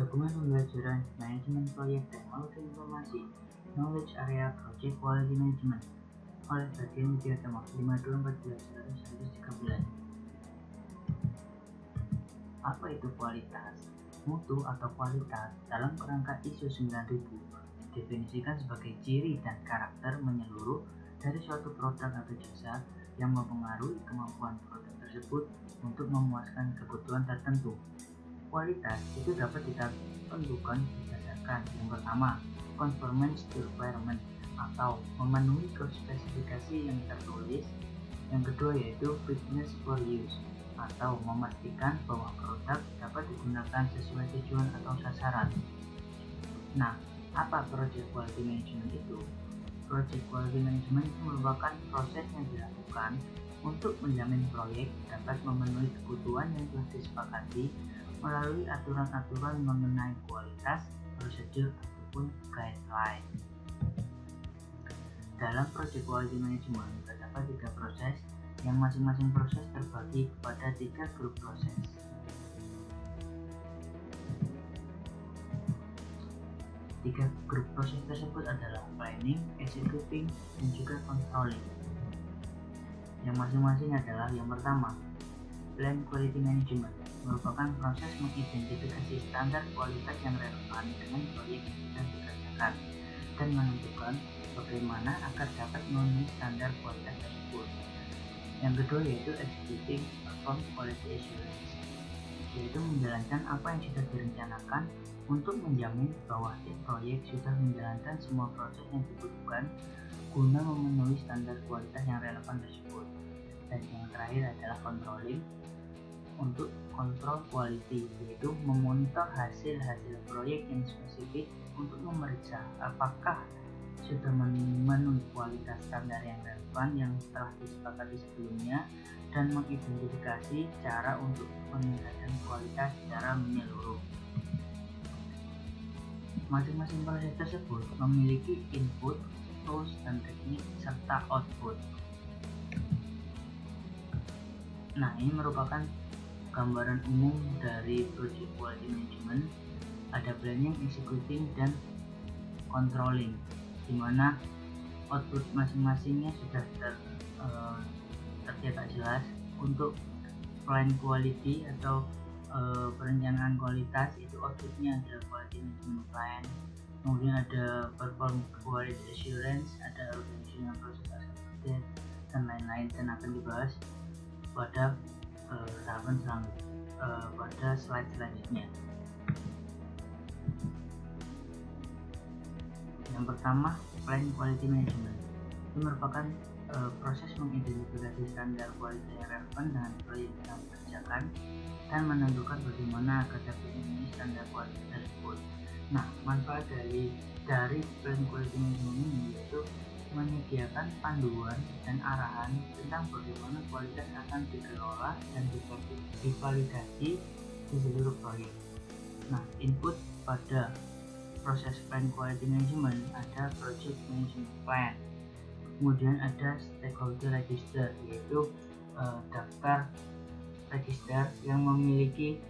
Dokumen pembelajaran manajemen proyek teknologi informasi Knowledge Area Project Quality Management oleh bagian media tema 5214-113. Apa itu kualitas? Mutu atau kualitas dalam kerangka ISO 9000 didefinisikan sebagai ciri dan karakter menyeluruh dari suatu produk atau jasa yang mempengaruhi kemampuan produk tersebut untuk memuaskan kebutuhan tertentu. Kualitas itu dapat ditentukan berdasarkan yang pertama, conformance to requirement atau memenuhi spesifikasi yang tertulis. Yang kedua yaitu fitness for use atau memastikan bahwa produk dapat digunakan sesuai tujuan atau sasaran. Nah, apa project quality management itu? Project quality management itu merupakan proses yang dilakukan untuk menjamin proyek dapat memenuhi kebutuhan yang telah disepakati melalui aturan-aturan mengenai kualitas, prosedur, ataupun guideline. Dalam project quality management terdapat 3 proses yang masing-masing proses terbagi kepada 3 grup proses. 3 grup proses tersebut adalah planning, executing, dan juga controlling. Yang masing-masing adalah yang pertama, plan quality management merupakan proses mengidentifikasi standar kualitas yang relevan dengan proyek yang sedang dikerjakan dan menentukan bagaimana agar dapat memenuhi standar kualitas tersebut. Yang kedua yaitu executing perform quality assurance, yaitu menjalankan apa yang sudah direncanakan untuk menjamin bahwa tim proyek sudah menjalankan semua proses yang dibutuhkan guna memenuhi standar kualitas yang relevan tersebut. Dan yang terakhir adalah controlling, untuk kontrol quality, yaitu memonitor hasil-hasil proyek yang spesifik untuk memeriksa apakah sudah memenuhi kualitas standar yang relevan yang telah disepakati sebelumnya dan mengidentifikasi cara untuk meningkatkan kualitas secara menyeluruh. Masing-masing proses tersebut memiliki input, tools, dan teknik serta output. Nah, ini merupakan gambaran umum dari project quality management. Ada planning, executing, dan controlling, di mana output masing-masingnya sudah tercetak jelas. Untuk plan quality atau perencanaan kualitas, itu outputnya ada quality management plan, kemudian ada perform quality assurance, ada organizational process acceptance, dan lain-lain, dan akan dibahas pada tahapan selanjutnya, pada slide selanjutnya. Yang pertama, plan quality management itu merupakan proses mengidentifikasi standar kualitas yang relevan dengan proyek yang dikerjakan dan menentukan bagaimana agar dapat memenuhi standar kualitas tersebut. Nah, manfaat dari plan quality management ini yaitu menyediakan panduan dan arahan tentang bagaimana kualitas akan dikelola dan divalidasi di seluruh proyek. Nah, input pada proses plan quality management ada project management plan, kemudian ada stakeholder register, yaitu daftar register yang memiliki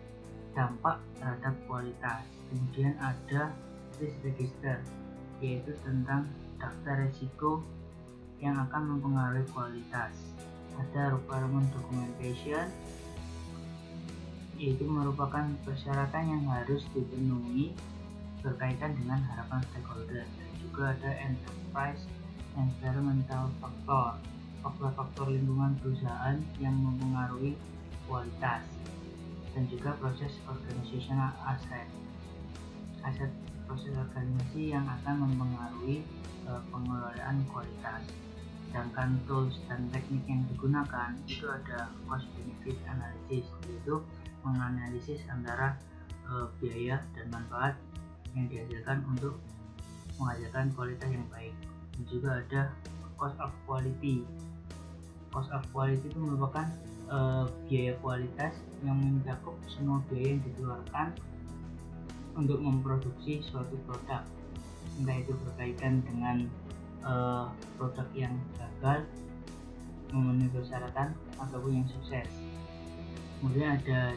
dampak terhadap kualitas. Kemudian ada risk register, yaitu tentang daftar resiko yang akan mempengaruhi kualitas. Ada requirement documentation, yaitu merupakan persyaratan yang harus dipenuhi berkaitan dengan harapan stakeholder. Dan juga ada enterprise environmental factor, faktor lingkungan perusahaan yang mempengaruhi kualitas. Dan juga proses organizational asset proses organisasi yang akan mempengaruhi pengelolaan kualitas. Sedangkan tools dan teknik yang digunakan itu ada cost benefit analysis, yaitu menganalisis antara biaya dan manfaat yang dihasilkan untuk menghasilkan kualitas yang baik. Dan juga ada cost of quality. Cost of quality itu merupakan biaya kualitas yang mencakup semua biaya yang dikeluarkan untuk memproduksi suatu produk, entah itu berkaitan dengan produk yang gagal memenuhi persyaratan ataupun yang sukses. Kemudian ada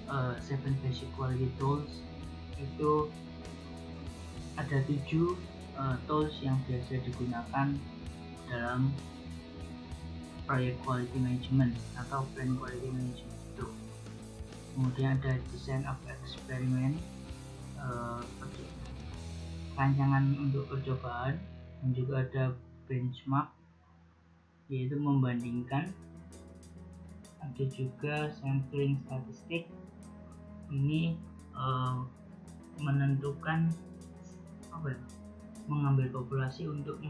7 basic quality tools, itu ada 7 tools yang biasa digunakan dalam proyek quality management atau plan quality management itu. Kemudian ada design of experiment, rancangan untuk percobaan, dan juga ada benchmark, yaitu membandingkan. Ada juga sampling statistik, ini menentukan mengambil populasi untuk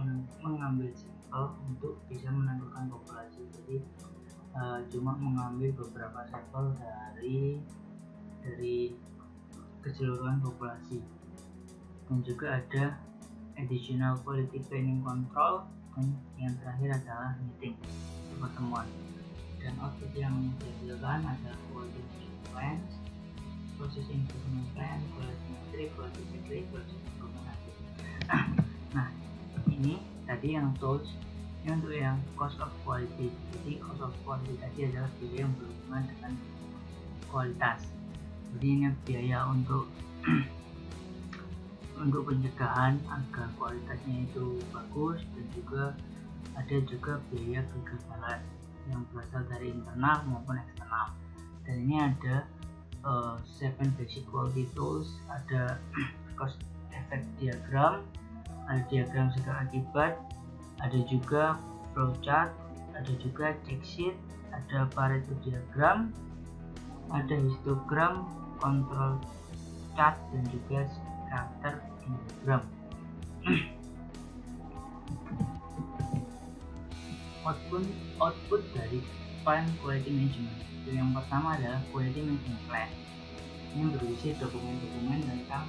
mengambil sampel untuk bisa menentukan populasi. Jadi cuma mengambil beberapa sampel dari keseluruhan populasi. Dan juga ada additional quality planning control, dan yang terakhir adalah meeting, pertemuan. Dan output yang dihasilkan adalah quality management plan, process improvement plan, quality metric, quality improvement audit. Nah, ini tadi yang tools. Ini untuk yang cost of quality. Jadi cost of quality tadi adalah biaya yang berhubungan dengan kualitas. Jadi ini biaya untuk pencegahan agar kualitasnya itu bagus, dan juga ada juga biaya kegagalan yang berasal dari internal maupun eksternal. Dan ini ada 7 basic quality tools, ada cost effect diagram, ada diagram segala akibat, ada juga flowchart, ada juga check sheet, ada Pareto diagram, ada histogram, control chart, dan juga scatter diagram. Output dari plan quality management. Yang pertama adalah quality management plan. Ini berisi dokumen-dokumen tentang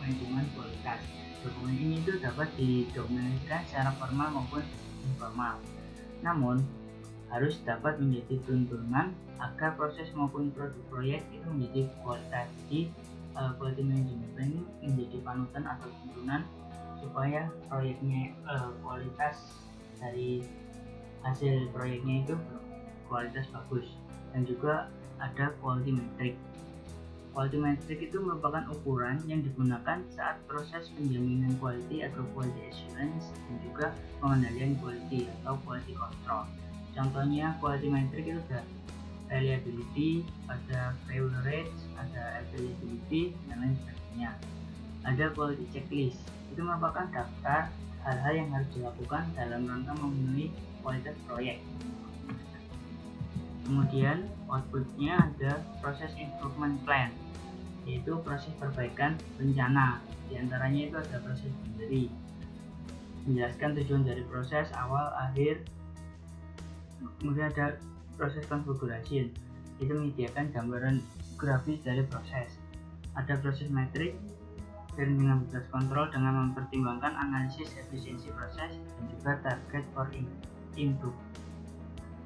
manajemen kualitas. Dokumen ini itu dapat didokumentasikan secara formal maupun informal. Namun harus dapat menjadi tuntunan agar proses maupun produk proyek itu menjadi kualitas. Jadi quality management plan ini menjadi panutan atau tuntunan supaya proyeknya kualitas dari hasil proyeknya itu kualitas bagus. Dan juga ada quality metric. Quality metric itu merupakan ukuran yang digunakan saat proses penjaminan quality atau quality assurance, dan juga pengendalian quality atau quality control. Contohnya quality metric itu ada reliability, ada failure rate, ada availability, dan lain sebagainya. Ada quality checklist, itu merupakan daftar hal-hal yang harus dilakukan dalam rangka memenuhi kualitas proyek. Kemudian outputnya ada proses improvement plan, yaitu proses perbaikan rencana. Di antaranya itu ada proses delivery, menjelaskan tujuan dari proses awal akhir. Kemudian ada proses configuration, itu menyediakan gambaran grafis dari proses. Ada proses metrik dan pengambilan kontrol dengan mempertimbangkan analisis efisiensi proses, dan juga target for improve,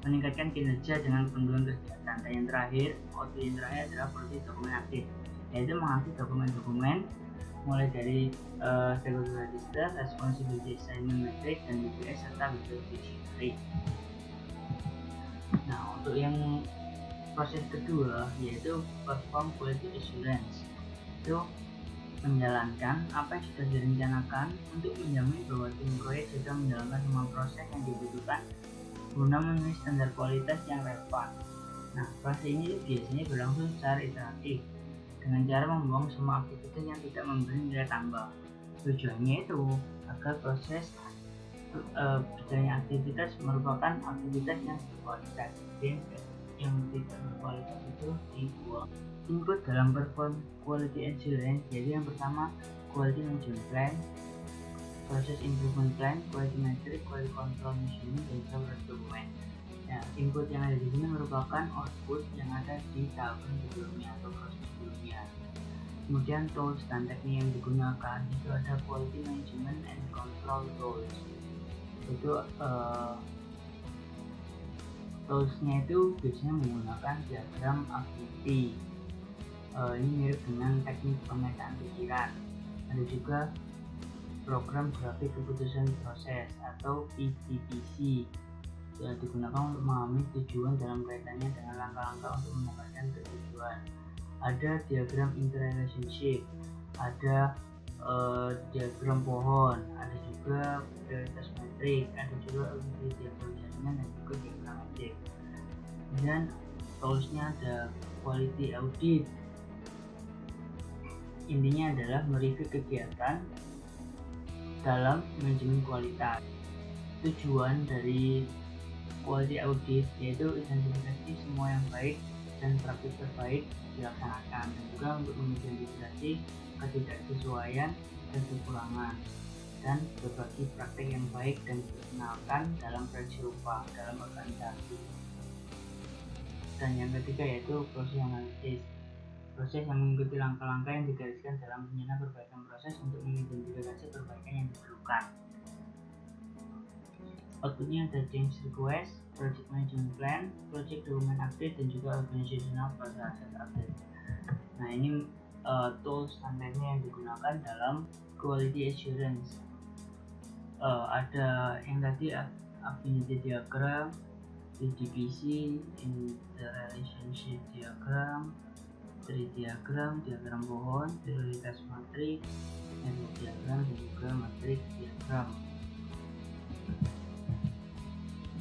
meningkatkan kinerja dengan pengembangan kegiatan. Dan yang terakhir, output yang terakhir adalah proses dokumen aktif, yaitu mengaktif dokumen-dokumen mulai dari stakeholder register, responsibility assignment metric, dan BPS serta beneficiary. Nah, untuk yang proses kedua yaitu perform quality assurance, itu menjalankan apa yang sudah direncanakan untuk menjamin bahwa tim proyek sudah menjalankan semua proses yang dibutuhkan guna memenuhi standar kualitas yang relevan. Nah, proses ini biasanya berlangsung secara iteratif dengan cara membuang semua aktivitas yang tidak memberi nilai tambah. Tujuannya itu agar proses berjalannya aktivitas merupakan aktivitas yang berkualitas, dan yang tidak berkualitas itu dibuang. Input dalam perform quality assurance, jadi yang pertama quality management plan, proses improvement plan, quality metric, quality control measurement, dan juga dokumen. Nah, input yang ada di sini merupakan output yang ada di tahapan sebelumnya atau proses sebelumnya. Kemudian tools dan teknik yang digunakan itu ada quality management and control tools. Itu toolsnya itu biasanya menggunakan diagram activity. Ini mirip dengan teknik pemetaan pikiran. Ada juga program grafik keputusan proses atau PGPC, yang digunakan untuk memahami tujuan dalam kaitannya dengan langkah-langkah untuk mendapatkan tujuan. ada diagram interrelationship, ada diagram pohon, ada juga prioritas metrik, ada juga diagram jaringan dan juga diagram metrik. Dan toolsnya ada quality audit. Intinya adalah mereview kegiatan dalam manajemen kualitas. Tujuan dari quality audit yaitu identifikasi semua yang baik dan praktik terbaik dilaksanakan, dan juga untuk mengidentifikasi ketidaksesuaian dan kekurangan, dan berbagi praktik yang baik dan diperkenalkan dalam proyek serupa dalam organisasi. Dan yang ketiga yaitu proses analisis. Proses yang mengikuti langkah-langkah yang digariskan dalam rencana perbaikan proses untuk mengidentifikasi perbaikan yang diperlukan. Outputnya ada change request, project management plan, project document update, dan juga organizational process update. Nah, ini tools standarnya yang digunakan dalam quality assurance. Ada yang tadi affinity diagram, DDBC, interrelationship diagram, tree diagram, diagram pohon, prioritas matrik, network diagram, dan juga matrik diagram.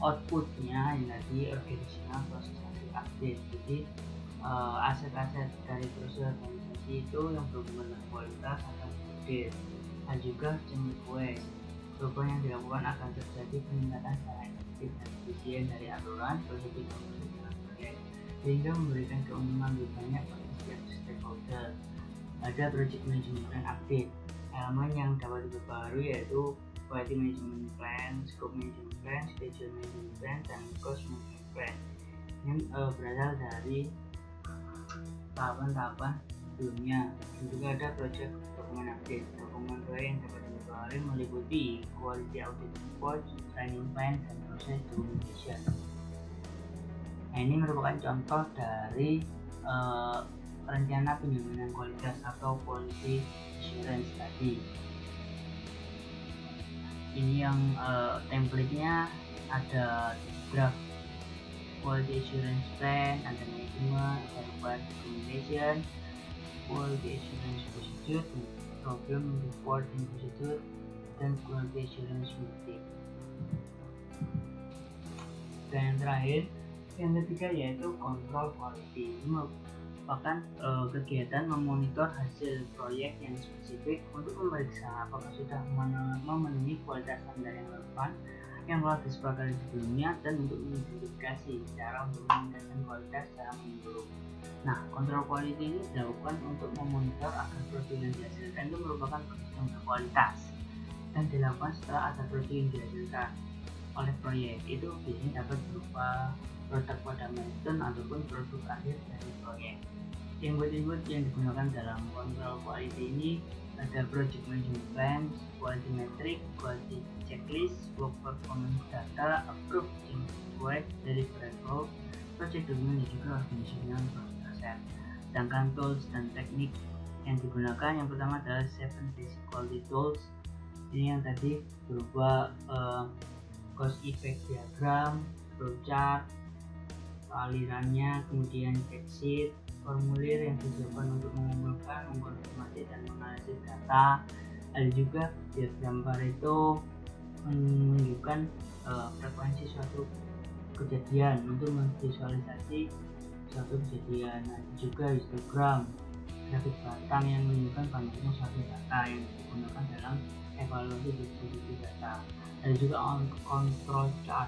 Outputnya yang tadi organizational process update. Jadi aset-aset dari proses organisasi itu yang berhubungan dengan kualitas akan diupdate, dan juga change request. Perubahan yang dilakukan akan terjadi peningkatan secara efektif dan efisien dari aturan, prosedur, dan perjalanan proyek, sehingga memberikan keuntungan lebih banyak bagi setiap stakeholder. Ada project management plan update. Elemen yang dapat diperbarui yaitu quality management plan, scope management plan, schedule management plan, dan cost management plan. Ini berasal dari tahapan-tahapan sebelumnya. Dan juga ada project dokumen update. Dokumen proyek yang dapat diperbarui meliputi quality audit report, training plan, dan proses documentation. Nah, ini merupakan contoh dari rencana penjaminan kualitas atau quality assurance tadi. Ini yang template-nya ada draft quality assurance plan, ada management, ada required documentation, quality assurance procedure, problem reporting procedure, dan quality assurance meeting. Dan yang terakhir, yang ketiga yaitu control quality. Ini merupakan kegiatan memonitor hasil proyek yang spesifik untuk memeriksa apakah sudah memenuhi kualitas standar yang relevan yang telah disepakati sebelumnya, dan untuk mengidentifikasi cara untuk meningkatkan kualitas secara menyeluruh. Nah, kontrol quality ini dilakukan untuk memonitor agar produk yang dihasilkan itu merupakan produk yang berkualitas, dan dilakukan setelah ada produk yang dihasilkan oleh proyek. Itu biasanya dapat berupa produk pada milestone ataupun produk akhir dari proyek. Input-input yang digunakan dalam kontrol quality ini ada project management plan, quality metric, quality checklist, work performance data, approve change request, deliverable, project document, dan juga organizational process. Sedangkan tools dan teknik yang digunakan yang pertama adalah 7 basic quality tools. Ini yang tadi berupa cause effect diagram, flowchart, alirannya, kemudian checksheet, formulir yang disiapkan untuk mengumpulkan, mengkonfirmasi, dan menganalisis data. Ada juga diagram Pareto menunjukkan frekuensi suatu kejadian untuk memvisualisasi suatu kejadian. Ada juga histogram, grafik batang yang menunjukkan banyaknya suatu data yang digunakan dalam evaluasi distribusi data. Ada juga control chart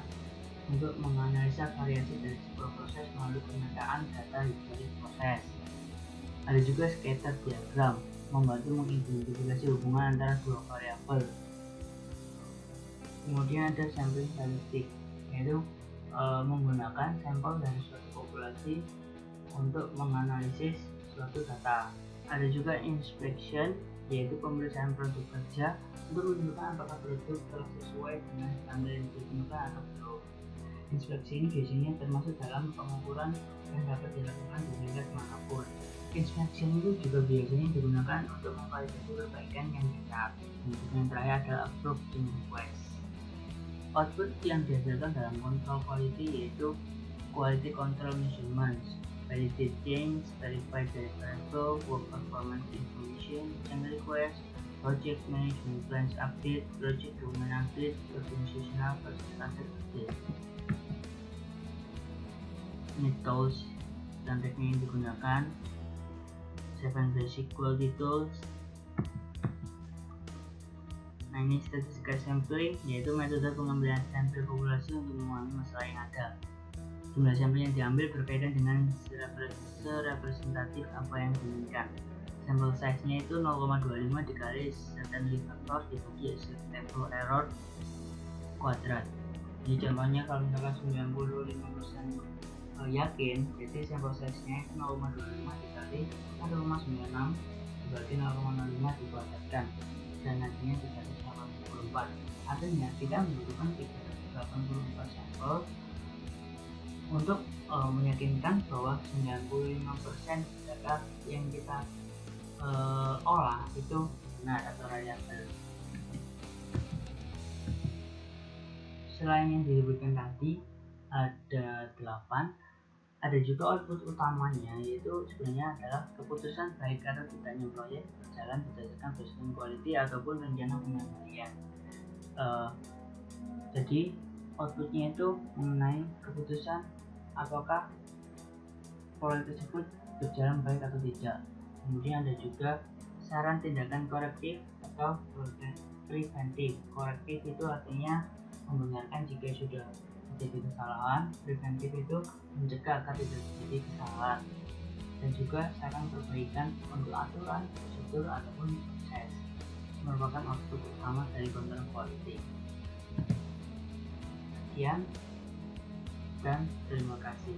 untuk menganalisa variasi dari sebuah proses melalui pemetaan data dari proses. Ada juga scatter diagram membantu mengidentifikasi hubungan antara dua variabel. Kemudian ada sampling statistik, yaitu menggunakan sampel dari suatu populasi untuk menganalisis suatu data. Ada juga inspection, yaitu pemeriksaan produk kerja untuk menentukan apakah produk telah sesuai dengan standar yang ditentukan atau belum. Inspeksi ini biasanya termasuk dalam pengukuran yang dapat dilakukan di tingkat manapun. Inspection itu juga biasanya digunakan untuk memvalidasi perbaikan yang dicatat. Yang terakhir adalah approve change request. Output yang dihasilkan dalam control quality yaitu quality control measurements. validate change, verify deliverable, work performance information, and request, project management plans update, project document update, organizational percentage update. Ini tools dan teknik yang digunakan. 7 basic quality tools. Nah, ini statistical sampling, yaitu metode pengambilan sampel populasi untuk memahami masalah yang ada. Jumlah sampel yang diambil berkaitan dengan serepresentatif apa yang diinginkan. Sampel size-nya itu 0,25 dikali certainty factor dibagi acceptable error kuadrat. Jadi contohnya kalau misalkan 95% yakin, jadi sampel size-nya 0,25 dikali 0,96 dibagi 0,05 dikuadratkan dan hasilnya 384. Artinya kita membutuhkan 384 sampel untuk meyakinkan bahwa 95% data yang kita olah itu benar atau reliable. Selain yang disebutkan tadi ada 8, ada juga output utamanya, yaitu sebenarnya adalah keputusan baik atau tidaknya proyek berjalan berdasarkan business quality ataupun rencana pengendalian. Jadi outputnya itu mengenai keputusan apakah proyek tersebut berjalan baik atau tidak. Kemudian ada juga saran tindakan korektif atau preventif. Korektif itu artinya membenarkan jika sudah terjadi kesalahan, preventif itu mencegah agar tidak terjadi kesalahan, dan juga saran perbaikan untuk aturan, prosedur ataupun proses. Merupakan output utama dari control quality. Sekian dan terima kasih.